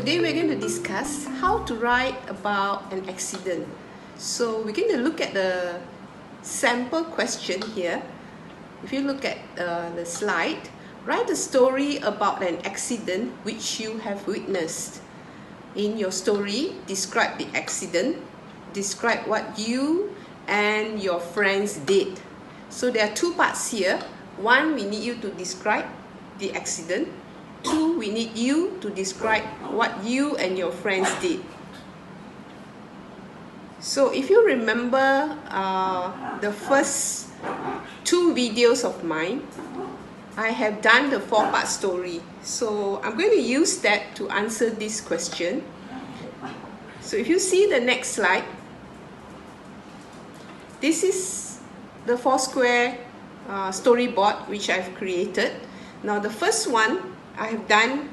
Today we're going to discuss how to write about an accident. So we're going to look at the sample question here. If you look at the slide, write a story about an accident which you have witnessed. In your story, describe the accident, describe what you and your friends did. So there are two parts here. One, we need you to describe the accident. Two, we need you to describe what you and your friends did. So if you remember the first two videos of mine, I have done the 4-part story. So I'm going to use that to answer this question. So if you see the next slide, this is the 4-square storyboard which I've created. Now the first one, I have done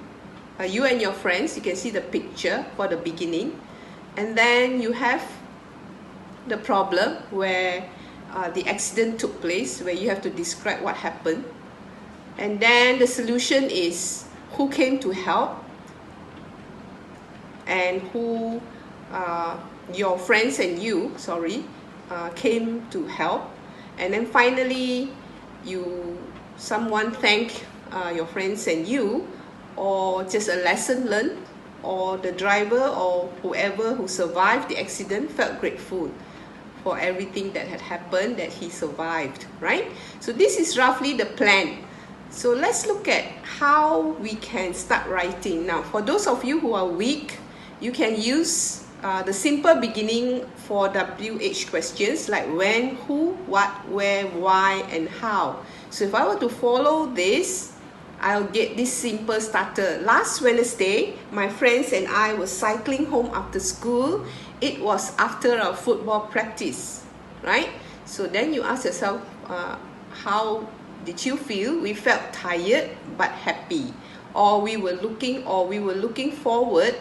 you and your friends. You can see the picture for the beginning. And then you have the problem where the accident took place, where you have to describe what happened. And then the solution is who came to help and who your friends and you, came to help. And then finally, someone thanked your friends and you, or just a lesson learned, or the driver or whoever who survived the accident felt grateful for everything that had happened, that he survived, right? So this is roughly the plan. So let's look at how we can start writing. Now, for those of you who are weak, you can use the simple beginning for WH questions like when, who, what, where, why, and how. So if I were to follow this, I'll get this simple starter. Last Wednesday, my friends and I were cycling home after school. It was after a football practice, right? So then you ask yourself, how did you feel? We felt tired but happy, or we were looking forward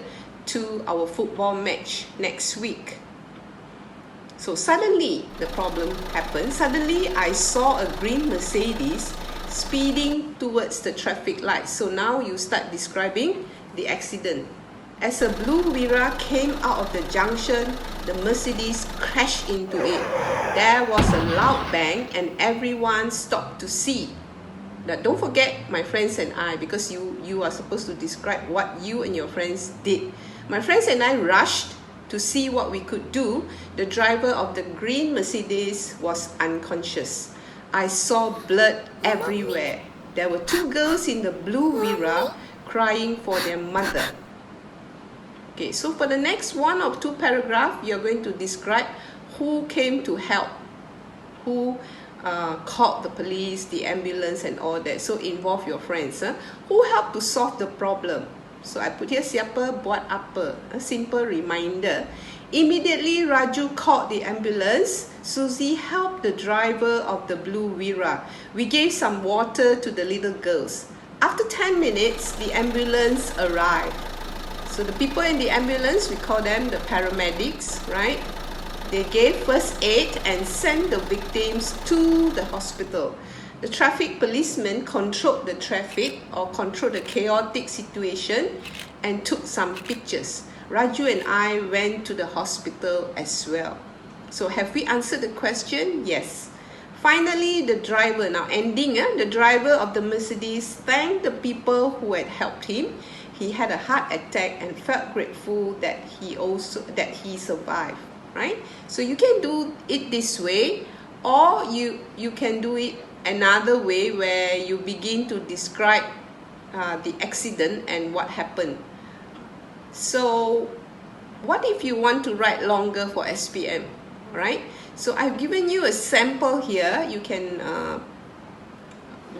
to our football match next week. So suddenly the problem happened. Suddenly I saw a green Mercedes speeding towards the traffic light. So now you start describing the accident. As a blue Wira came out of the junction, the Mercedes crashed into it. There was a loud bang and everyone stopped to see. Now don't forget my friends and I, because you are supposed to describe what you and your friends did. My friends and I rushed to see what we could do. The driver of the green Mercedes was unconscious. I saw blood everywhere. There were two girls in the blue Wira crying for their mother. Okay, so for the next 1 or 2 paragraphs, you're going to describe who came to help, who called the police, the ambulance, and all that. So involve your friends. Who helped to solve the problem? So I put here siapa buat apa, a simple reminder. Immediately Raju called the ambulance. Susie helped the driver of the blue Wira. We gave some water to the little girls. After 10 minutes, the ambulance arrived. So the people in the ambulance, we call them the paramedics, right? They gave first aid and sent the victims to the hospital. The traffic policeman controlled the traffic, or controlled the chaotic situation, and took some pictures. Raju and I went to the hospital as well. So have we answered the question? Yes. Finally, the driver, now ending, the driver of the Mercedes thanked the people who had helped him. He had a heart attack and felt grateful that he survived, right? So you can do it this way, or you can do it another way where you begin to describe the accident and what happened. So what if you want to write longer for SPM, right? So I've given you a sample here. You can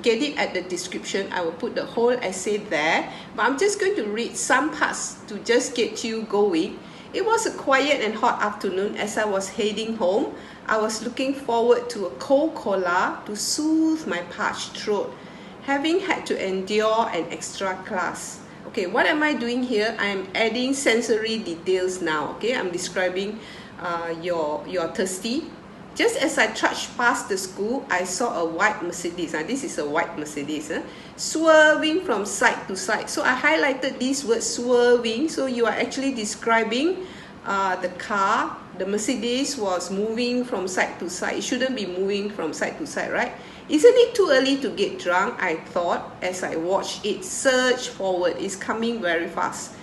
get it at the description. I will put the whole essay there, but I'm just going to read some parts to just get you going. It was a quiet and hot afternoon. As I was heading home, I was looking forward to a cold cola to soothe my parched throat, having had to endure an extra class. Okay, what am I doing here? I am adding sensory details now. Okay, I'm describing you're thirsty. just as I trudged past the school, I saw a white Mercedes. This is a white Mercedes, swerving from side to side. So I highlighted this word swerving. So you are actually describing the car. The Mercedes was moving from side to side. It shouldn't be moving from side to side, right? Isn't it too early to get drunk? I thought as I watched it surge forward. It's coming very fast.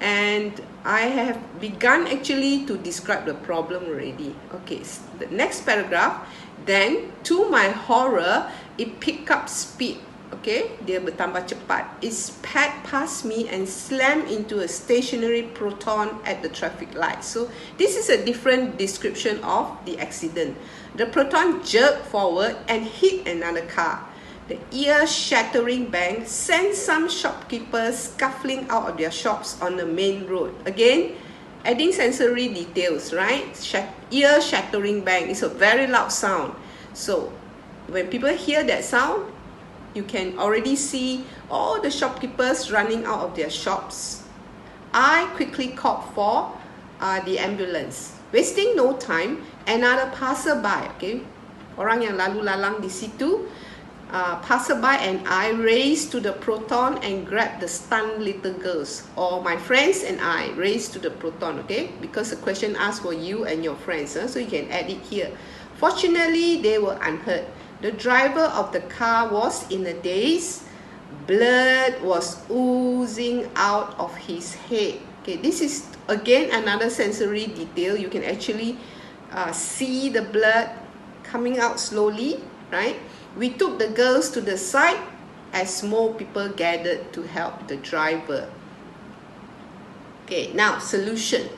And I have begun actually to describe the problem already. Okay, the next paragraph. Then, to my horror, it picked up speed. Okay, dia bertambah cepat. It sped past me and slammed into a stationary Proton at the traffic light. So this is a different description of the accident. The Proton jerked forward and hit another car. The ear-shattering bang sent some shopkeepers scuffling out of their shops on the main road. Again, adding sensory details, right? Ear-shattering bang is a very loud sound. So when people hear that sound, you can already see all the shopkeepers running out of their shops. I quickly called for the ambulance. Wasting no time, another passerby, okay, orang yang lalu lalang di situ, passerby and I raced to the Proton and grabbed the stunned little girls. Or my friends and I raced to the Proton, okay? Because the question asked for you and your friends, so you can add it here. Fortunately, they were unhurt. The driver of the car was in a daze. Blood was oozing out of his head. Okay, this is again another sensory detail. You can actually see the blood coming out slowly, right? We took the girls to the side as more people gathered to help the driver. Okay, now solution.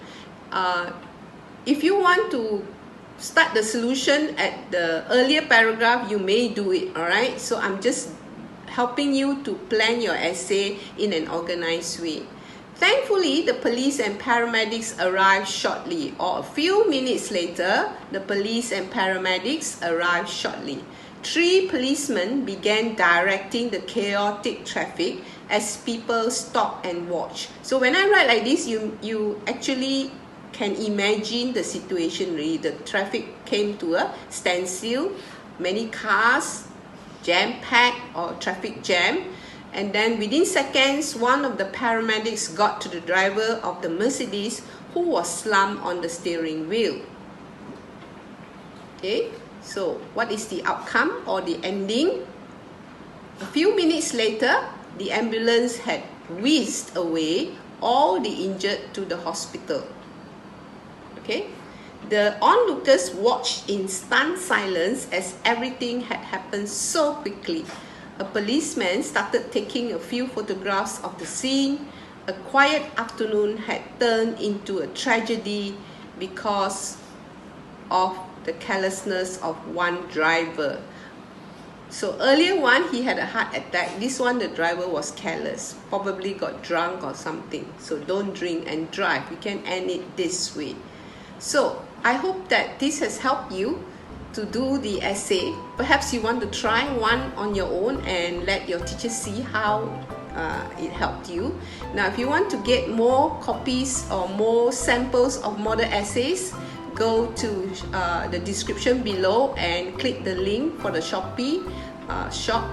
If you want to start the solution at the earlier paragraph, you may do it, all right? So I'm just helping you to plan your essay in an organized way. Thankfully, the police and paramedics arrived shortly, or a few minutes later, the police and paramedics arrived shortly. 3 policemen began directing the chaotic traffic as people stopped and watched. So when I write like this, you actually can imagine the situation really. The traffic came to a standstill, many cars, jam-packed or traffic jam, and then within seconds, one of the paramedics got to the driver of the Mercedes who was slumped on the steering wheel. Okay, so what is the outcome or the ending? A few minutes later, the ambulance had whisked away all the injured to the hospital. Okay, the onlookers watched in stunned silence as everything had happened so quickly. A policeman started taking a few photographs of the scene. A quiet afternoon had turned into a tragedy because of the carelessness of one driver. So earlier one, he had a heart attack. This one, the driver was careless, probably got drunk or something. So don't drink and drive. You can end it this way. So I hope that this has helped you to do the essay. Perhaps you want to try one on your own and let your teacher see how it helped you. Now, if you want to get more copies or more samples of model essays, go to the description below and click the link for the Shopee shop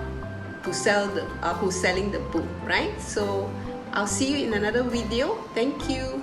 who's selling the book, right? So I'll see you in another video. Thank you.